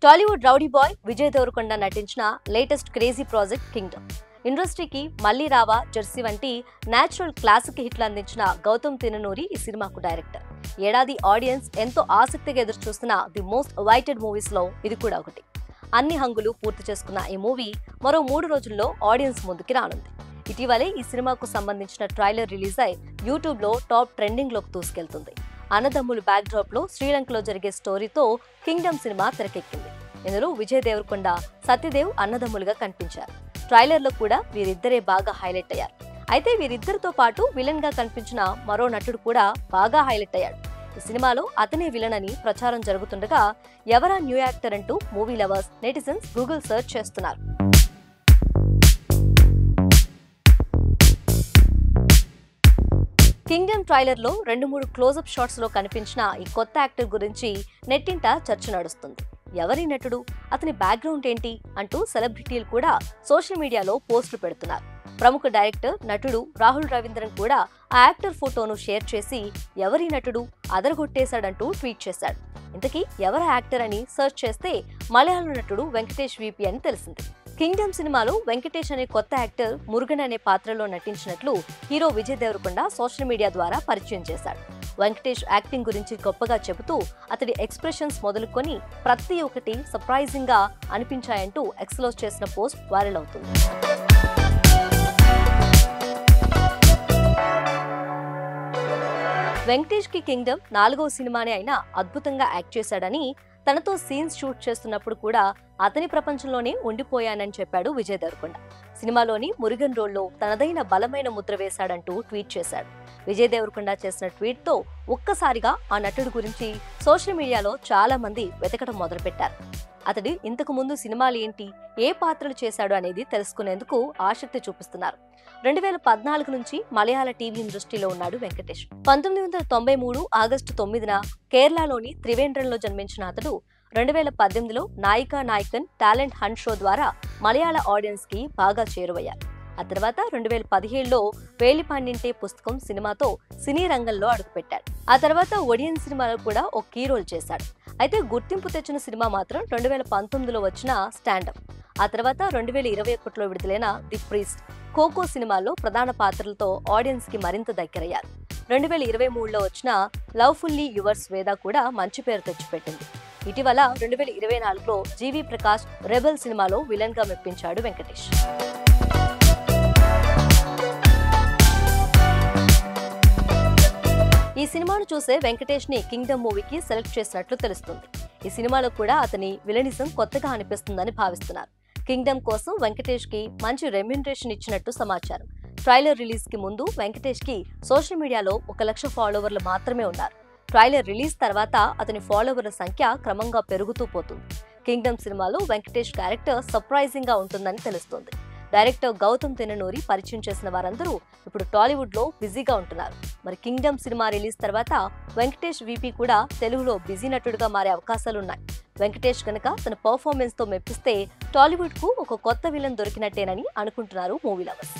Tollywood rowdy boy Vijay Devarakonda నటించిన latest crazy project Kingdom. ఇండస్ట్రీకి మళ్ళీ రావా, జెర్సీ వంటి నేచురల్ క్లాసిక్ హిట్లు అందించిన గౌతమ్ తిన్ననూరి ఈ సినిమాకు డైరెక్టర్. ఏడాది ఆడియన్స్ ఎంతో ఆసక్తిగా ఎదురు చూస్తున్న ది మోస్ట్ అవైటెడ్ మూవీస్ లో ఇది కూడా ఒకటి. అన్ని హంగులు పూర్తి చేసుకున్న ఈ మూవీ మరో 3 రోజుల్లో ఆడియన్స్ ముందుకి రానుంది. ఇటీవలే ఈ సినిమాకు సంబంధించిన ట్రైలర్ రిలీజ్ అయి యూట్యూబ్ లో టాప్ ట్రెండింగ్ లోకి దూసుకెళ్తుంది. అన్నదమ్ములు బ్యాక్ డ్రాప్ లో శ్రీలంకలో జరిగే స్టోరీతో కింగ్డమ్ సినిమా తెరకెక్కింది. ఇందులో విజయ్ దేవరకొండ, సత్యదేవ్ అన్నదమ్ములుగా కనిపించారు. ట్రైలర్ లో కూడా వీరిద్దరే బాగా హైలైట్ అయ్యారు. అయితే వీరిద్దరితో పాటు విలన్ గా కనిపించిన మరో నటుడు కూడా బాగా హైలైట్ అయ్యాడు. ఈ సినిమాలో అతనే విలన్ అని ప్రచారం జరుగుతుండగా ఎవరా న్యూ యాక్టర్ అంటూ movie lovers, netizens Google search చేస్తున్నారు. కింగ్డమ్ ట్రైలర్ లో 2-3 క్లోజప్ షాట్స్ లో కనిపించిన ఈ కొత్త యాక్టర్ గురించి నెట్టింట చర్చ నడుస్తుంది. ఎవరి నటుడు, అతని బ్యాక్గ్రౌండ్ ఏంటి అంటూ సెలబ్రిటీలు కూడా సోషల్ మీడియాలో పోస్టులు పెడుతున్నారు. ప్రముఖ డైరెక్టర్, నటుడు రాహుల్ రవీంద్రన్ కూడా ఆ యాక్టర్ ఫోటోను షేర్ చేసి ఎవరి నటుడు అదరగొట్టేశాడంటూ ట్వీట్ చేశాడు. ఇంతకీ ఎవరి యాక్టర్ అని సెర్చ్ చేస్తే మలయాళ నటుడు వెంకటేష్ వీపీ అని తెలిసింది. కింగ్డమ్ సినిమాలో వెంకటేష్ అనే కొత్త యాక్టర్ మురుగన్ అనే పాత్రలో నటించినట్లు hero Vijay Deverakonda social media ద్వారా పరిచయం చేశాడు. వెంకటేష్ యాక్టింగ్ గురించి గొప్పగా చెబుతూ అతడి ఎక్స్ప్రెషన్స్ మొదలుకొని ప్రతి ఒక్కటి సర్ప్రైజింగ్ గా అనిపించాయంటూ ఎక్స్లో చేసిన పోస్ట్ వైరల్ అవుతుంది. వెంకటేష్ కి కింగ్డమ్ 4వ సినిమానే అయినా అద్భుతంగా యాక్ట్ చేశాడని, తనతో సీన్స్ షూట్ చేస్తున్నప్పుడు కూడా అతని ప్రపంచంలోనే ఉండిపోయానని చెప్పాడు విజయ్ దేవరకొండ. సినిమాలోని మురుగన్ రోల్లో తనదైన బలమైన ముద్ర వేశాడంటూ ట్వీట్ చేశాడు. విజయ్ దేవరకొండ చేసిన ట్వీట్ తో ఒక్కసారిగా ఆ నటుడు గురించి సోషల్ మీడియాలో చాలా మంది వెతకడం మొదలుపెట్టారు. అతడు ఇంతకు ముందు సినిమాలు ఏంటి, ఏ పాత్రలు చేశాడు అనేది తెలుసుకునేందుకు ఆసక్తి చూపిస్తున్నారు. 2014 నుంచి మలయాళ టీవీ ఇండస్ట్రీలో ఉన్నాడు వెంకటేష్. 1993 ఆగస్టు 9న కేరళలోని త్రివేంద్రంలో జన్మించిన అతడు 2018లో నాయికా నాయకన్ టాలెంట్ హంట్ షో ద్వారా మలయాళ ఆడియన్స్ కి బాగా చేరువయ్యారు. ఆ తర్వాత 2017లో వేలిపాండింటే పుస్తకం సినిమాతో సినీ రంగంలో అడుగుపెట్టాడు. ఆ తర్వాత ఒడియన్ సినిమాలో కూడా ఒక కీ రోల్ చేశాడు. అయితే గుర్తింపు తెచ్చిన సినిమా మాత్రం 2019లో వచ్చిన స్టాండప్. ఆ తర్వాత 2021లో విడుదలైన ది ప్రీస్ట్, కోకో సినిమాల్లో ప్రధాన పాత్రలతో ఆడియన్స్ కి మరింత దగ్గరయ్యారు. 2023లో వచ్చిన లవ్ఫుల్లీ యువర్స్ వేద కూడా మంచి పేరు తెచ్చిపెట్టింది. ఇటీవల 2024లో జీవి ప్రకాష్ రెబెల్ సినిమాలో విలన్ గా మెప్పించాడు వెంకటేష్. ఈ సినిమాను చూసే వెంకటేష్ ని కింగ్డమ్ మూవీకి సెలెక్ట్ చేసినట్లు తెలుస్తుంది. ఈ సినిమాలో కూడా అతని విలనిజం కొత్తగా అనిపిస్తుందని భావిస్తున్నారు. కింగ్డమ్ కోసం వెంకటేష్ కి మంచి రెమ్యునరేషన్ ఇచ్చినట్టు సమాచారం. ట్రైలర్ రిలీజ్ కి ముందు వెంకటేష్ కి సోషల్ మీడియాలో 1 లక్ష ఫాలోవర్లు మాత్రమే ఉన్నారు. ట్రైలర్ రిలీజ్ తర్వాత అతని ఫాలోవర్ల సంఖ్య క్రమంగా పెరుగుతూ పోతుంది. కింగ్డమ్ సినిమాలో వెంకటేష్ క్యారెక్టర్ సర్ప్రైజింగ్ గా ఉంటుందని తెలుస్తోంది. డైరెక్టర్ గౌతమ్ తిన్ననూరి పరిచయం చేసిన వారందరూ ఇప్పుడు టాలీవుడ్ లో బిజీగా ఉంటున్నారు. మరి కింగ్డమ్ సినిమా రిలీజ్ తర్వాత వెంకటేష్ వీపీ కూడా తెలుగులో బిజీ నటుడుగా మారే అవకాశాలున్నాయి. వెంకటేష్ కనుక తన పర్ఫార్మెన్స్ తో మెప్పిస్తే టాలీవుడ్ కు ఒక కొత్త విలన్ దొరికినట్టేనని అనుకుంటున్నారు మూవీ లవర్స్.